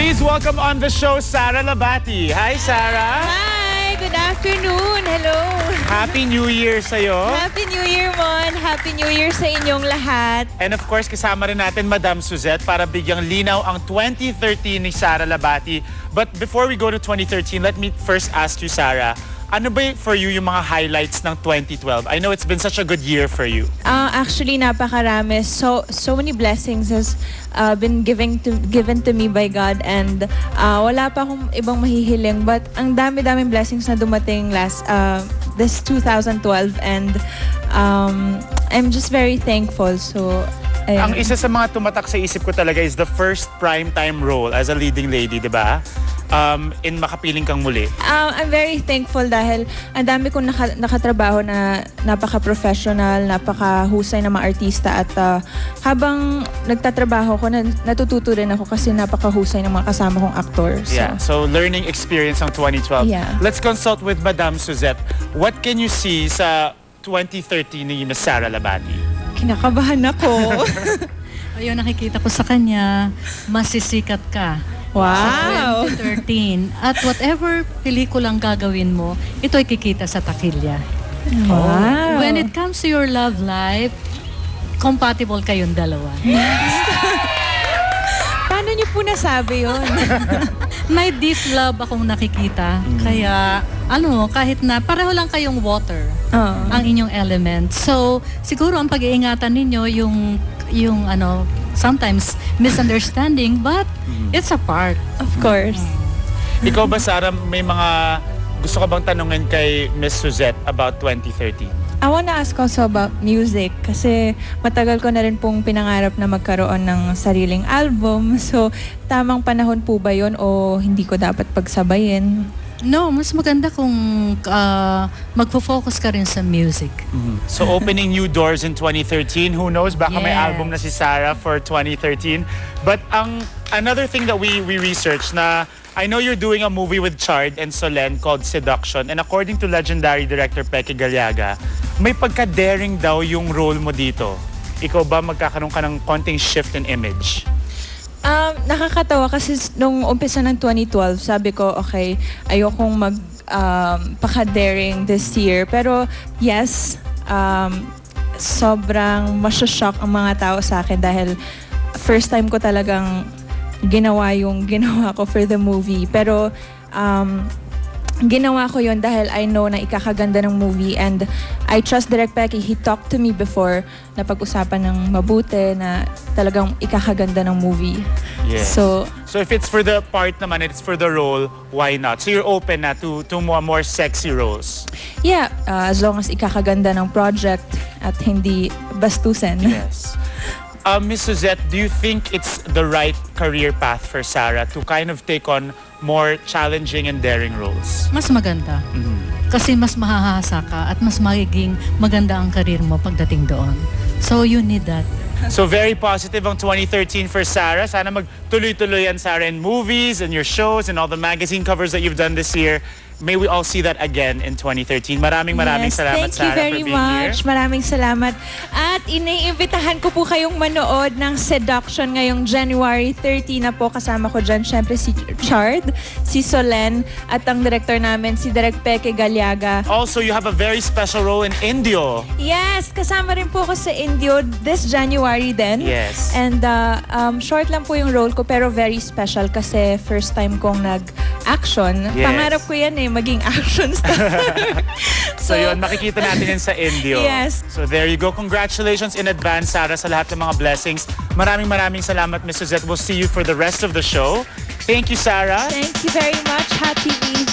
Please welcome on the show, Sara Labati. Hi, Sara. Hi! Good afternoon! Hello! Happy New Year sa'yo. Happy New Year, Mon! Happy New Year sa inyong lahat. And of course, kasama rin natin Madam Suzette para bigyang linaw ang 2013 ni Sara Labati. But before we go to 2013, let me first ask you, Sara, ano ba for you yung mga highlights ng 2012? I know it's been such a good year for you. Actually, napakarami. So many blessings has been given to me by God, and wala pa akong ibang mahihiling, but ang dami-daming blessings na dumating this 2012, and I'm just very thankful. So ang isa sa mga tumatak sa isip ko talaga is the first primetime role as a leading lady, di ba? In Makapiling Kang Muli. I'm very thankful dahil ang dami kong nakatrabaho na napaka-professional, napaka-husay na mga artista, at habang nagtatrabaho ko, natututo rin ako kasi napaka-husay ng mga kasama kong actor. So learning experience ng 2012. Yeah. Let's consult with Madam Suzette. What can you see sa 2013 ni Miss Sara Labati? Kinakabahan ako. Ayun, nakikita ko sa kanya, masisikat ka. Wow! Sa 2013. At whatever pelikulang gagawin mo, ito ay kikita sa takilya. Wow! When it comes to your love life, compatible kayong dalawa. Paano niyo po nasabi yun? May deep love akong nakikita. Kaya, kahit na pareho lang kayong water, ang inyong element. So, siguro ang pag-iingatan ninyo yung sometimes misunderstanding, but it's a part. Of course. Ikaw ba, Sara, may mga gusto ka bang tanungin kay Miss Suzette about 2013? I wanna ask also about music kasi matagal ko na rin pong pinangarap na magkaroon ng sariling album. So, tamang panahon po ba yun o hindi ko dapat pagsabayin? No, mas maganda kung magfo-focus ka rin sa music. So opening new doors in 2013. Who knows? Baka may Yes. album na si Sara for 2013. But another thing that we researched na I know you're doing a movie with Chard and Solen called Seduction. And according to legendary director Peque Galiaga, may pagka-daring daw yung role mo dito. Ikaw ba magkakaroon ka ng konting shift in image? Nakakatawa kasi nung umpisa ng 2012, sabi ko, okay, ayokong paka-daring this year. Pero yes, sobrang masya-shock ang mga tao sa akin dahil first time ko talagang ginawa yung ginawa ko for the movie. Pero ginawa ko yon dahil I know na ikakaganda ng movie, and I trust Direk Peque. He talked to me before na pag-usapan ng mabuti na talagang ikakaganda ng movie. Yes. So if it's for the part naman, it's for the role, why not? So you're open na to more sexy roles? yeah, as long as ikakaganda ng project at hindi bastusin. Yes. Miss Suzette, do you think it's the right career path for Sara to kind of take on more challenging and daring roles? Mas maganda. Kasi mas mahahasa ka at mas magiging maganda ang karir mo pagdating doon. So you need that. So very positive ang 2013 for Sara. Sana magtuloy-tuloy yan, Sara, in movies and your shows and all the magazine covers that you've done this year. May we all see that again in 2013. Maraming Yes, salamat, thank Sara, you very for being much. here. Maraming salamat. At iniimbitahan ko po kayong manood ng Seduction ngayong January 30 na po. Kasama ko dyan, syempre, si Chard, si Solen, at ang director namin, si Direk Peque Galiaga. Also, you have a very special role in Indio. Yes, kasama rin po ako sa Indio this January din. Yes. And short lang po yung role ko, pero very special kasi first time kong nag-action. Yes. Pangarap ko yan maging action star. So yun, makikita natin yun sa Indio. Yes. So there you go. Congratulations in advance, Sara, sa lahat ng mga blessings. Maraming salamat, Miss Suzette. We'll see you for the rest of the show. Thank you, Sara. Thank you very much, Hat TV.